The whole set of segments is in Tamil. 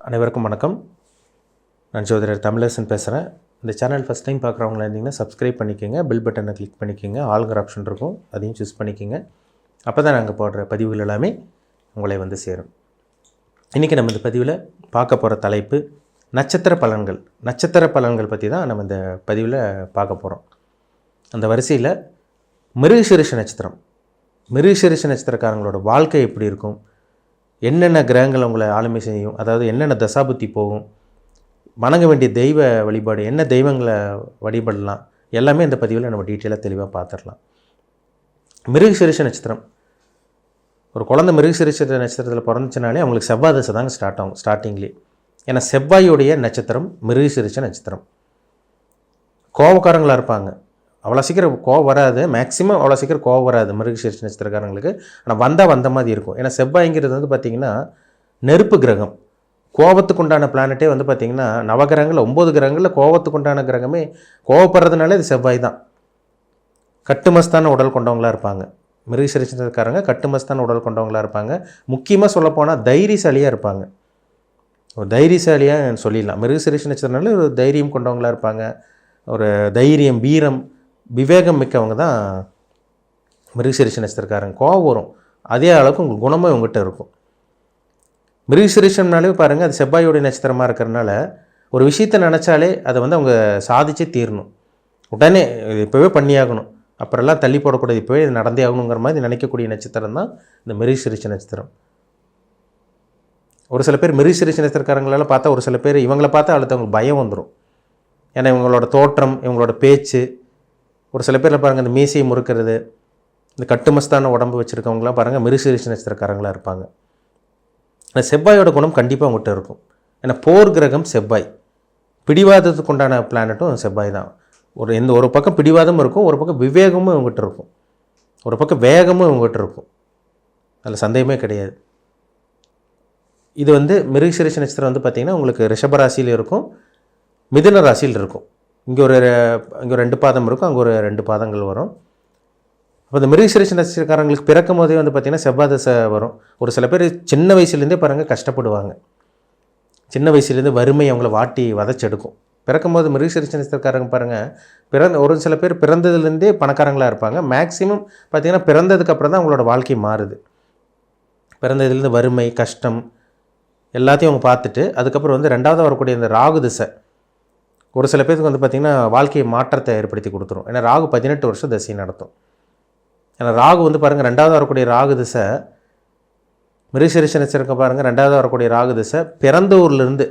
அனைவருக்கும் வணக்கம். நான் ஜோதிடர் தமிழரசன் பேசுகிறேன். இந்த சேனல் ஃபஸ்ட் டைம் பார்க்குறவங்களா இருந்தீங்கன்னா சப்ஸ்கிரைப் பண்ணிக்கோங்க, பெல் பட்டனை கிளிக் பண்ணிக்கோங்க, ஆளுங்கிற ஆப்ஷன் இருக்கும், அதையும் சூஸ் பண்ணிக்கோங்க. அப்போ தான் நாங்கள் போடுற பதிவுகள் எல்லாமே உங்களை வந்து சேரும். இன்றைக்கி நம்ம இந்த பதிவில் பார்க்க போகிற தலைப்பு நட்சத்திர பலன்கள். நட்சத்திர பலன்கள் பற்றி தான் நம்ம இந்த பதிவில் பார்க்க போகிறோம். அந்த வரிசையில் மிருகசீரிஷ நட்சத்திரம், மிருகசீரிஷ நட்சத்திரக்காரங்களோட வாழ்க்கை எப்படி இருக்கும், என்னென்ன கிரகங்கள் உங்களை ஆளுமை செய்யும், அதாவது என்னென்ன தசாபுத்தி போகும், வணங்க வேண்டிய தெய்வ வழிபாடு, என்ன தெய்வங்களை வழிபடலாம், எல்லாமே இந்த பதிவில் நம்ம டீட்டெயிலாக தெளிவாக பார்த்துடலாம். மிருகசீரிஷ நட்சத்திரம், ஒரு குழந்தை மிருகசீரிஷ நட்சத்திரத்தில் பிறந்துச்சுனாலே அவங்களுக்கு செவ்வாய் தசை தாங்க ஸ்டார்ட் ஆகும் ஸ்டார்டிங்லேயே. ஏன்னா செவ்வாயுடைய நட்சத்திரம் மிருகசீரிஷ நட்சத்திரம். கோபக்காரங்களாக இருப்பாங்க, அவ்வளோ சீக்கிரம் கோவம் வராது, மேக்ஸிமம் அவ்வளோ சீக்கிரம் கோவம் வராது மிருகசீரிஷ நட்சத்திரக்காரங்களுக்கு. ஆனால் வந்த மாதிரி இருக்கும். ஏன்னா செவ்வாய்ங்கிறது வந்து பார்த்திங்கன்னா நெருப்பு கிரகம். கோபத்துக்கு உண்டான பிளானட்டே வந்து பார்த்திங்கன்னா நவகிரகங்களில் 9 கிரகங்களில் கோபத்துக்கு உண்டான கிரகமே, கோவப்படுறதுனால இது செவ்வாய் தான். கட்டுமஸ்தான உடல் கொண்டவங்களாக இருப்பாங்க மிருகசீரிஷ நட்சத்திரக்காரங்க, கட்டுமஸ்தான உடல் கொண்டவங்களாக இருப்பாங்க. முக்கியமாக சொல்லப்போனால் தைரியசாலியாக இருப்பாங்க. ஒரு தைரியசாலியாக சொல்லிடலாம். மிருகசீரிஷ நட்சத்திரனால ஒரு தைரியம் கொண்டவங்களாக இருப்பாங்க. ஒரு தைரியம், வீரம், விவேகம் மிக்கவங்க தான் மிருகசீரிஷ நட்சத்திரக்காரங்க. கோவம் வரும், அதே அளவுக்கு உங்களுக்கு குணமும் உங்கள்கிட்ட இருக்கும். மிருகசீரிஷம்னாலே பாருங்கள், அது செவ்வாயோடைய நட்சத்திரமாக இருக்கிறதுனால ஒரு விஷயத்தை நினச்சாலே அதை வந்து அவங்க சாதிச்சே தீரணும், உடனே இப்போவே பண்ணியாகணும், அப்புறம்லாம் தள்ளி போடக்கூடாது, இப்போவே இது நடந்தே ஆகணுங்கிற மாதிரி நினைக்கக்கூடிய நட்சத்திரம் தான் இந்த மிருகசீரிஷ நட்சத்திரம். ஒரு சில பேர் மிருகசீரிஷ நட்சத்திரக்காரங்களால் பார்த்தா, ஒரு சில பேர் இவங்கள பார்த்தா அடுத்தவங்களுக்கு பயம் வந்துடும். ஏன்னா இவங்களோட தோற்றம், இவங்களோட பேச்சு, ஒரு சில பேரில் பாருங்கள் இந்த மீசையை முறுக்கிறது, இந்த கட்டுமஸ்தான உடம்பு வச்சுருக்கவங்களாம் பாருங்கள் மிருகசீரிஷ நட்சத்திரக்காரங்களாக இருப்பாங்க. ஆனால் செவ்வாயோட குணம் கண்டிப்பாக அவங்ககிட்ட இருக்கும். ஏன்னா போர் கிரகம் செவ்வாய், பிடிவாதத்துக்கு உண்டான பிளானட்டும் செவ்வாய் தான். ஒரு பக்கம் பிடிவாதமும் இருக்கும், ஒரு பக்கம் விவேகமும் இவங்ககிட்ட இருக்கும், ஒரு பக்கம் வேகமும் இவங்ககிட்ட இருக்கும், அதில் சந்தேகமே கிடையாது. இது வந்து மிருகசீரிஷ நட்சத்திரம் வந்து பார்த்திங்கன்னா உங்களுக்கு ரிஷபராசியில் இருக்கும், மிதுன ராசியில் இருக்கும். இங்கே ஒரு 2 பாதம் இருக்கும், அங்கே ஒரு 2 பாதங்கள் வரும். அப்போ இந்த மிருகசீரிஷ நட்சத்திரக்காரங்களுக்கு பிறக்கும் போதே வந்து பார்த்திங்கன்னா செவ்வாய் தசை வரும். ஒரு சில பேர் சின்ன வயசுலேருந்தே பாருங்கள் கஷ்டப்படுவாங்க. சின்ன வயசுலேருந்து வறுமை அவங்கள வாட்டி வதச்செடுக்கும். பிறக்கும்போது மிருகசீரிஷ நட்சத்திரக்காரங்க பாருங்கள், ஒரு சில பேர் பிறந்ததுலேருந்தே பணக்காரங்களாக இருப்பாங்க. மேக்ஸிமம் பார்த்திங்கன்னா பிறந்ததுக்கப்புறம் தான் அவங்களோட வாழ்க்கை மாறுது. பிறந்ததுலேருந்து வறுமை, கஷ்டம் எல்லாத்தையும் அவங்க பார்த்துட்டு அதுக்கப்புறம் வந்து 2வது வரக்கூடிய இந்த ராகு திசை ஒரு சில பேருக்கு வந்து பார்த்திங்கன்னா வாழ்க்கையை மாற்றத்தை ஏற்படுத்தி கொடுத்துரும். ஏன்னா ராகு 18 வருஷம் தசை நடத்தும். ஏன்னா ராகு வந்து பாருங்கள் 2வது வரக்கூடிய ராகு திசை, மிருகசீரிஷ நட்சத்திரம் பாருங்கள் 2வது வரக்கூடிய ராகு திசை பிறந்த ஊர்லேருந்து,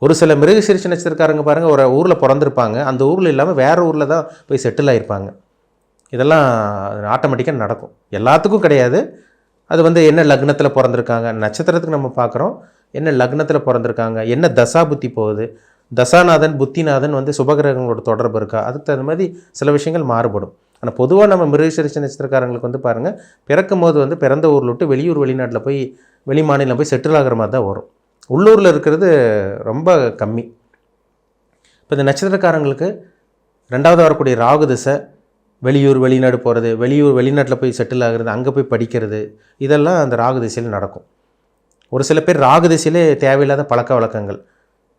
ஒரு சில மிருகசீரிஷ நட்சத்திரக்காரங்க பாருங்கள் ஒரு ஊரில் பிறந்திருப்பாங்க, அந்த ஊரில் இல்லாமல் வேறு ஊரில் தான் போய் செட்டில் ஆகிருப்பாங்க. இதெல்லாம் ஆட்டோமேட்டிக்காக நடக்கும், எல்லாத்துக்கும் கிடையாது. அது வந்து என்ன லக்னத்தில் பிறந்திருக்காங்க, நட்சத்திரத்துக்கு நம்ம பார்க்குறோம், என்ன லக்னத்தில் பிறந்திருக்காங்க, என்ன தசாபுத்தி போகுது, தசாநாதன் புத்திநாதன் வந்து சுபகிரகங்களோட தொடர்பு இருக்கா, அதுக்கு தகுந்த மாதிரி சில விஷயங்கள் மாறுபடும். ஆனால் பொதுவாக நம்ம மிருகசீரிஷ நட்சத்திரக்காரங்களுக்கு வந்து பாருங்கள் பிறக்கும் போது வந்து பிறந்த ஊரில் விட்டு வெளியூர் வெளிநாட்டில் போய் வெளி மாநிலம் போய் செட்டில் ஆகிற மாதிரி தான் வரும். உள்ளூரில் இருக்கிறது ரொம்ப கம்மி. இப்போ இந்த நட்சத்திரக்காரங்களுக்கு 2வது வரக்கூடிய ராகு திசை, வெளியூர் வெளிநாடு போகிறது, வெளிநாட்டில் போய் செட்டில் ஆகிறது, அங்கே போய் படிக்கிறது, இதெல்லாம் அந்த ராகு திசையில் நடக்கும். ஒரு சில பேர் ராகு திசையிலே தேவையில்லாத பழக்க வழக்கங்கள்,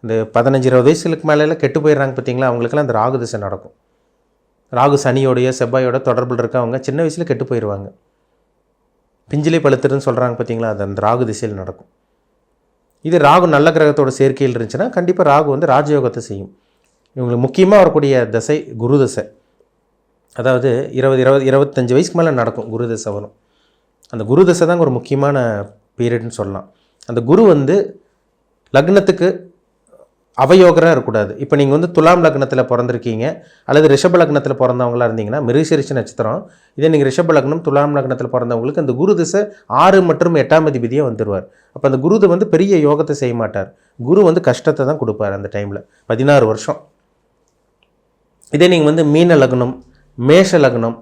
இந்த 15-20 வயசுக்கு மேலே கெட்டு போயிடுறாங்க பார்த்தீங்களா, அவங்களுக்கெல்லாம் இந்த ராகு திசை நடக்கும். ராகு சனியோடைய செவ்வாயோட தொடர்பில் இருக்கவங்க சின்ன வயசில் கெட்டு போயிடுவாங்க, பிஞ்சிலே பழுத்துருன்னு சொல்கிறாங்க பார்த்தீங்களா, அது அந்த ராகு திசையில் நடக்கும். இது ராகு நல்ல கிரகத்தோட சேர்க்கையில் இருந்துச்சுன்னா கண்டிப்பாக ராகு வந்து ராஜயோகத்தை செய்யும். இவங்களுக்கு முக்கியமாக வரக்கூடிய தசை குரு தசை, அதாவது 25 வயசுக்கு மேலே நடக்கும் குரு தசை வரும். அந்த குரு தசை தாங்க ஒரு முக்கியமான பீரியட்னு சொல்லலாம். அந்த குரு வந்து லக்னத்துக்கு அவயோகராக இருக்கக்கூடாது. இப்போ நீங்கள் வந்து துலாம் லக்னத்தில் பிறந்திருக்கீங்க அல்லது ரிஷப லக்னத்தில் பிறந்தவங்களாக இருந்தீங்கன்னா மிருகசீரிஷ நட்சத்திரம், இதே நீங்கள் ரிஷப லக்னம் துலாம் லக்னத்தில் பிறந்தவங்களுக்கு அந்த குரு திசை 6 மற்றும் 8ஆம் அதிபதியாக வந்துடுவார். அப்போ அந்த குரு வந்து பெரிய யோகத்தை செய்ய மாட்டார், குரு வந்து கஷ்டத்தை தான் கொடுப்பார் அந்த டைமில் 16 வருஷம். இதே நீங்கள் வந்து மீன லக்னம், மேஷ லக்னம்,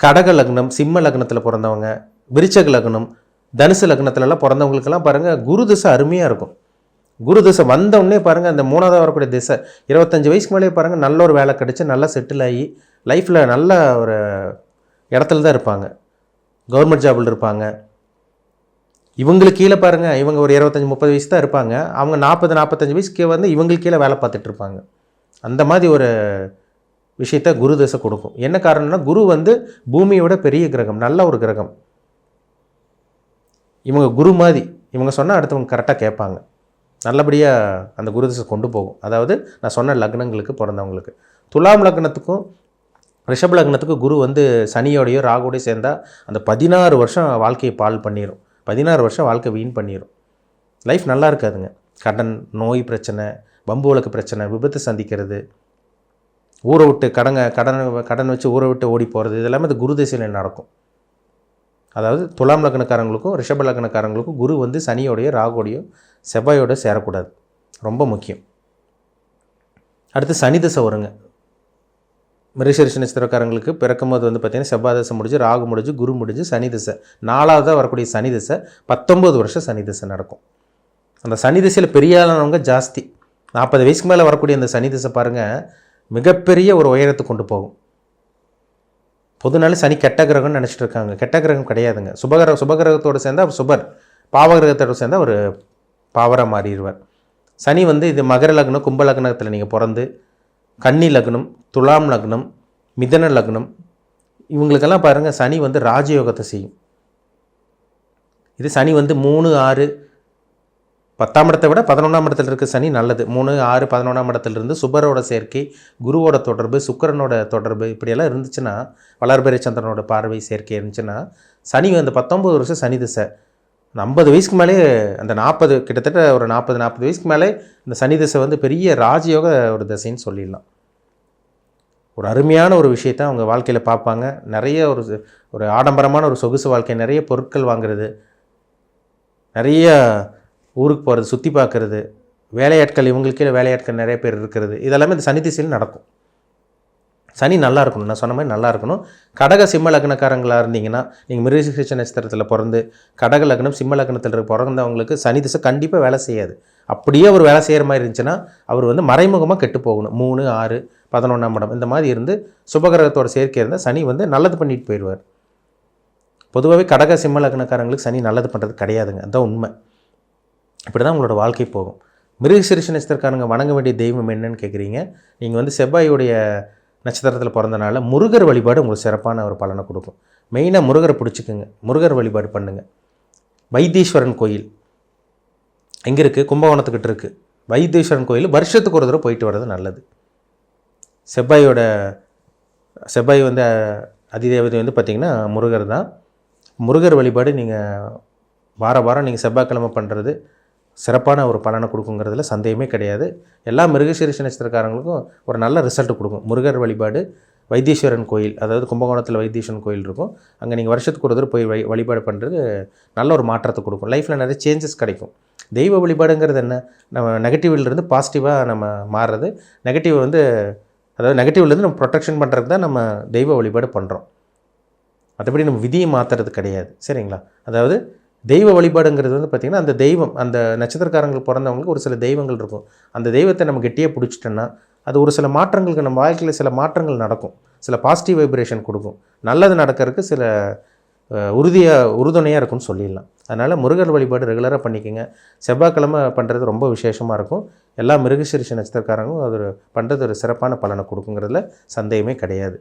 கடக லக்னம், சிம்ம லக்னத்தில் பிறந்தவங்க, விருச்சக லக்னம், தனுசு லக்னத்துலலாம் பிறந்தவங்களுக்கெல்லாம் பாருங்கள் குரு திசை அருமையாக இருக்கும். குரு திசை வந்தவுடனே பாருங்கள் அந்த 3வது வரக்கூடிய திசை 25 வயசுக்கு மேலே பாருங்கள் நல்ல ஒரு வேலை கிடச்சி நல்லா செட்டில் ஆகி லைஃப்பில் நல்ல ஒரு இடத்துல தான் இருப்பாங்க, கவர்மெண்ட் ஜாபில் இருப்பாங்க, இவங்களுக்கு கீழே பாருங்கள், இவங்க ஒரு 25-30 வயசு தான் இருப்பாங்க. அவங்க 40-45 வயசுக்கு வந்து இவங்களுக்கு கீழே வேலை பார்த்துட்டு இருப்பாங்க. அந்த மாதிரி ஒரு விஷயத்த குரு தசை கொடுக்கும். என்ன காரணம்னா, குரு வந்து பூமியோட பெரிய கிரகம், நல்ல ஒரு கிரகம். இவங்க குரு மாதிரி, இவங்க சொன்னால் அடுத்தவங்க கரெக்டாக கேட்பாங்க. நல்லபடியாக அந்த குரு தசை கொண்டு போகும். அதாவது நான் சொன்ன லக்னங்களுக்கு பிறந்தவங்களுக்கு. துலாம் லக்னத்துக்கும் ரிஷப லக்னத்துக்கும் குரு வந்து சனியோடையோ ராகுவோடையோ சேர்ந்தால் அந்த 16 வருஷம் வாழ்க்கையை பால் பண்ணிடும். 16 வருஷம் வாழ்க்கை வீண் பண்ணிடும். லைஃப் நல்லா இருக்காதுங்க. கடன், நோய் பிரச்சனை, வம்பு வழக்கு பிரச்சனை, விபத்து சந்திக்கிறது, ஊரை விட்டு கடன் வச்சு ஊரை விட்டு ஓடி போகிறது, இதெல்லாமே இந்த குரு திசையில் நடக்கும். அதாவது துலாம் லக்னக்காரங்களுக்கும் ரிஷப லக்னக்காரங்களுக்கும் குரு வந்து சனியோடையோ ராகுவோடையோ செவ்வாயோட சேரக்கூடாது. ரொம்ப முக்கியம். அடுத்து சனி திசை வருங்க. மிருகசீரிஷ நட்சத்திரக்காரங்களுக்கு பிறக்கும்போது வந்து பார்த்திங்கன்னா செவ்வாய் திசை முடிஞ்சு, ராகு முடிஞ்சு, குரு முடிஞ்சு, சனி திசை 4வதாக வரக்கூடிய சனி திசை 19 வருஷம் சனி திசை நடக்கும். அந்த சனி திசையில் பெரிய ஆளானவங்க ஜாஸ்தி. 40 வயசுக்கு மேலே வரக்கூடிய அந்த சனி திசை பாருங்கள், மிகப்பெரிய ஒரு உயரத்துக்கு கொண்டு போகும். பொதுனால சனி கெட்ட கிரகம்னு நினச்சிட்டு இருக்காங்க. கெட்ட கிரகம் கிடையாதுங்க. சுபகிரகத்தோடு சேர்ந்தால் அவர் சுபர், பாவகிரகத்தோடு சேர்ந்தால் அவர் பாவராக மாறிடுவார். சனி வந்து இது மகர லக்னம், கும்ப லக்னத்தில் நீங்கள் பிறந்து கன்னி லக்னம், துலாம் லக்னம், மிதன லக்னம், இவங்களுக்கெல்லாம் பாருங்கள் சனி வந்து ராஜயோகத்தை செய்யும். இது சனி வந்து 3, 6, 10ஆம் இடத்தை விட 11ஆம் இடத்துல இருக்க சனி நல்லது. 3, 6, 11ஆம் இடத்துலேருந்து சுபரோட சேர்க்கை, குருவோட தொடர்பு, சுக்கிரனோட தொடர்பு இப்படியெல்லாம் இருந்துச்சுன்னா, வளர்பிறை சந்திரனோட பார்வை சேர்க்கை இருந்துச்சுன்னா, சனி வந்து 19 வருஷம் சனி திசை 50 வயசுக்கு மேலே, அந்த 40 கிட்டத்தட்ட ஒரு 40 வயசுக்கு மேலே இந்த சனி திசை வந்து பெரிய ராஜயோக ஒரு திசைன்னு சொல்லிடலாம். ஒரு அருமையான ஒரு விஷயத்தை அவங்க வாழ்க்கையில் பார்ப்பாங்க. நிறைய ஒரு ஆடம்பரமான ஒரு சொகுசு வாழ்க்கை, நிறைய பொருட்கள் வாங்குறது, நிறைய ஊருக்கு போகிறது, சுற்றி பார்க்குறது, வேலையாட்கள், இவங்களுக்கே வேலையாட்கள் நிறைய பேர் இருக்கிறது, இதெல்லாமே இந்த சனி திசையில் நடக்கும். சனி நல்லா இருக்கணும், நான் சொன்ன மாதிரி நல்லா இருக்கணும். கடக சிம்ம லக்னக்காரங்களாக இருந்தீங்கன்னா, நீங்கள் மிருகசீரிஷ நட்சத்திரத்தில் பிறந்து கடக லக்னம் சிம்ம லக்னத்தில் பிறந்தவங்களுக்கு சனி திசை கண்டிப்பாக வேலை செய்யாது. அப்படியே அவர் வேலை செய்கிற மாதிரி இருந்துச்சுன்னா அவர் வந்து மறைமுகமாக கெட்டு போகணும். 3, 6, 11ஆம் இடம் இந்த மாதிரி இருந்து சுபகிரகத்தோட சேர்க்கை இருந்தால் சனி வந்து நல்லது பண்ணிட்டு போயிடுவார். பொதுவாகவே கடக சிம்ம லக்னக்காரங்களுக்கு சனி நல்லது பண்ணுறது கிடையாதுங்க, அதுதான் உண்மை. இப்படி தான் உங்களோட வாழ்க்கை போகும். மிருகசீரிஷ நட்சத்திரக்காரங்க வணங்க வேண்டிய தெய்வம் என்னன்னு கேட்குறீங்க. நீங்கள் வந்து செவ்வாயுடைய நட்சத்திரத்தில் பிறந்தனால முருகர் வழிபாடு உங்களுக்கு சிறப்பான ஒரு பலனை கொடுக்கும். மெயினாக முருகரை பிடிச்சிக்குங்க, முருகர் வழிபாடு பண்ணுங்கள். வைத்தீஸ்வரன் கோயில் எங்கே இருக்குது? கும்பகோணத்துக்கிட்ட இருக்குது. வைத்தீஸ்வரன் கோயில் வருஷத்துக்கு ஒரு தடவை போயிட்டு வர்றது நல்லது. செவ்வாய் வந்து அதிதேவதை வந்து பார்த்திங்கன்னா முருகர் தான். முருகர் வழிபாடு நீங்கள் வாரம் நீங்கள் செவ்வாய்க்கிழமை பண்ணுறது சிறப்பான ஒரு பலனை கொடுக்குங்கிறதுல சந்தேகமே கிடையாது. எல்லா மிருகசீரிஷ நட்சத்திரக்காரங்களுக்கும் ஒரு நல்ல ரிசல்ட் கொடுக்கும். முருகர் வழிபாடு, வைத்தீஸ்வரன் கோயில், அதாவது கும்பகோணத்தில் வைத்தீஸ்வரன் கோயில் இருக்கும், அங்கே நீங்கள் வருஷத்துக்கு ஒரு தடவை போய் வழிபாடு பண்ணுறது நல்ல ஒரு மாற்றத்தை கொடுக்கும். லைஃப்பில் நிறைய சேஞ்சஸ் கிடைக்கும். தெய்வ வழிபாடுங்கிறது என்ன? நம்ம நெகட்டிவ்லேருந்து பாசிட்டிவாக நம்ம மாறுறது. நெகட்டிவ்லேருந்து நம்ம ப்ரொடெக்ஷன் பண்ணுறதுக்கு தான் நம்ம தெய்வ வழிபாடு பண்ணுறோம். மற்றபடி நம்ம விதியை மாற்றுறது கிடையாது. சரிங்களா? அதாவது தெய்வ வழிபாடுங்கிறது வந்து பார்த்திங்கன்னா, அந்த தெய்வம், அந்த நட்சத்திரக்காரங்களுக்கு பிறந்தவங்களுக்கு ஒரு சில தெய்வங்கள் இருக்கும். அந்த தெய்வத்தை நம்ம கெட்டியாக பிடிச்சிட்டோன்னா அது ஒரு சில மாற்றங்களுக்கு, நம்ம வாழ்க்கையில் சில மாற்றங்கள் நடக்கும், சில பாசிட்டிவ் வைப்ரேஷன் கொடுக்கும், நல்லது நடக்கிறதுக்கு சில உறுதுணையாக இருக்கும்னு சொல்லிடலாம். அதனால் முருகர் வழிபாடு ரெகுலராக பண்ணிக்கோங்க. செவ்வாய்க்கிழமை பண்ணுறது ரொம்ப விசேஷமாக இருக்கும். எல்லா மிருகசீரிஷ நட்சத்திரக்காரங்களும் அது பண்ணுறது ஒரு சிறப்பான பலனை கொடுக்குங்கிறதுல சந்தேகமே கிடையாது.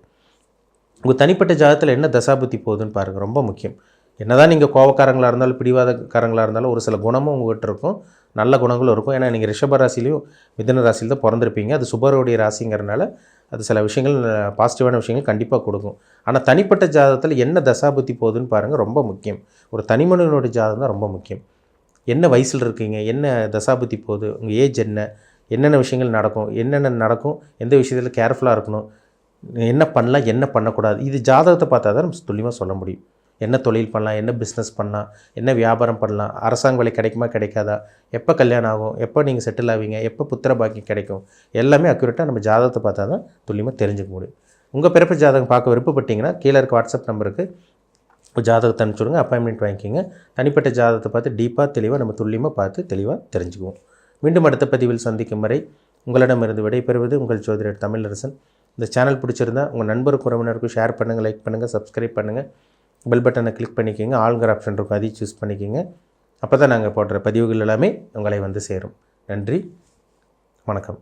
உங்கள் தனிப்பட்ட ஜாதகத்தில் என்ன தசாபுத்தி போகுதுன்னு பாருங்கள், ரொம்ப முக்கியம். என்னதான் நீங்கள் கோபக்காரங்களாக இருந்தாலும் பிடிவாதக்காரங்களாக இருந்தாலும் ஒரு சில குணமும் உங்கள்கிட்ட இருக்கும், நல்ல குணங்களும் இருக்கும். ஏன்னா நீங்கள் ரிஷப ராசிலையும் மிதுன ராசியில் தான் பிறந்திருப்பீங்க. அது சுபருடைய ராசிங்கிறனால அது சில விஷயங்கள், பாசிட்டிவான விஷயங்கள் கண்டிப்பாக கொடுக்கும். ஆனால் தனிப்பட்ட ஜாதகத்தில் என்ன தசாபுத்தி போகுதுன்னு பாருங்கள், ரொம்ப முக்கியம். ஒரு தனிமனிதனுடைய ஜாதகம் தான் ரொம்ப முக்கியம். என்ன வயசில் இருக்கீங்க, என்ன தசாபுத்தி போகுது, உங்கள் ஏஜ் என்னென்ன விஷயங்கள் நடக்கும், எந்த விஷயத்தில் கேர்ஃபுல்லாக இருக்கணும், என்ன பண்ணலாம், என்ன பண்ணக்கூடாது, இது ஜாதகத்தை பார்த்தா தான் நம்ம துல்லியமாக சொல்ல முடியும். என்ன தொழில் பண்ணலாம், என்ன பிஸ்னஸ் பண்ணலாம், என்ன வியாபாரம் பண்ணலாம், அரசாங்க வேலை கிடைக்குமா கிடைக்காதா, எப்போ கல்யாணம் ஆகும், எப்போ நீங்கள் செட்டில் ஆவீங்க, எப்போ புத்திர பாக்கியம் கிடைக்கும், எல்லாமே அக்யூரேட்டாக நம்ம ஜாதகத்தை பார்த்தா தான் துல்லியமாக தெரிஞ்சுக்க முடியும். உங்கள் பிறப்பு ஜாதகம் பார்க்க விருப்பப்பட்டீங்கன்னா கீழே இருக்க வாட்ஸ்அப் நம்பருக்கு ஜாதகத்தை அனுப்பிச்சுடுங்க, அப்பாயின்மெண்ட் வாங்கிக்கிங்க. தனிப்பட்ட ஜாதகத்தை பார்த்து டீப்பாக தெளிவாக நம்ம துல்லியமாக பார்த்து தெளிவாக தெரிஞ்சுக்குவோம். மீண்டும் அடுத்த பதிவில் சந்திக்கும் வரை உங்களிடமிருந்து விடைபெறுவது உங்கள் ஜோதிடர் தமிழரசன். இந்த சேனல் பிடிச்சிருந்தா உங்கள் நண்பருக்கு, உறவினருக்கும் ஷேர் பண்ணுங்கள், லைக் பண்ணுங்கள், சப்ஸ்கிரைப் பண்ணுங்கள், பெல் பட்டனை கிளிக் பண்ணிக்கோங்க, ஆளுங்கிற ஆப்ஷன் இருக்கும், அதையும் சூஸ் பண்ணிக்கோங்க. அப்போ தான் நாங்கள் போடுற பதிவுகள் எல்லாமே உங்களை வந்து சேரும். நன்றி, வணக்கம்.